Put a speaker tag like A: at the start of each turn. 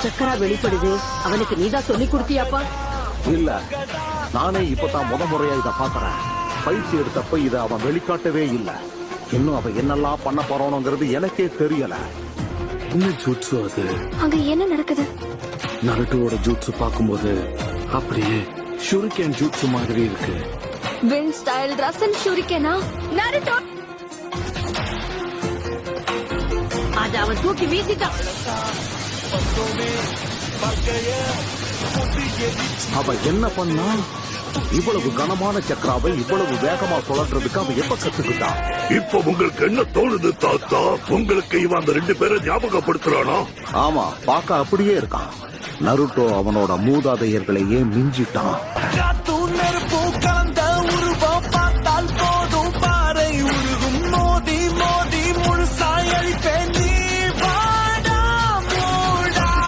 A: சக்கரா வெளிப்படுது. அவனுக்கு நீதான் சொல்லி கொடுத்தியாப்பா?
B: இல்ல, நானே இப்பதான் முறையா இத பாக்குறேன். பயிற்சி எடுத்தப்ப இத அவன் வெளிக்காட்டவே இல்ல. இன்னும் அவன் என்னெல்லாம் பண்ண போறானோங்கிறது எனக்கே தெரியல.
C: என்ன ஜூட்சு அது?
D: அங்க என்ன நடக்குது?
C: நருட்டோட ஜூட்சு பாக்கும்போது அப்படியே ஷூரிகேன் ஜூட்சு மாதிரி இருக்கு.
D: வின் ஸ்டைல் ரசன் ஷூரிகேனா? நருட்டோ
A: அத அவன் தூக்கி வீசிட்டான்.
B: அவ என்ன பண்ணா? இவ்வளவு கனமான சக்கராவை இவ்வளவு வேகமா சுழன்றதுக்கு அவன் எப்ப கத்துக்கிட்டான்?
E: இப்ப உங்களுக்கு என்ன தோணுது தாத்தா? உங்களுக்கு இவன் அந்த 2 பேரை ஞாபகப்படுத்துறானா?
B: ஆமா, பார்க்க அப்படியே இருக்கான். நருட்டோ அவனோட மூதாதையர்களையே மிஞ்சிட்டான்.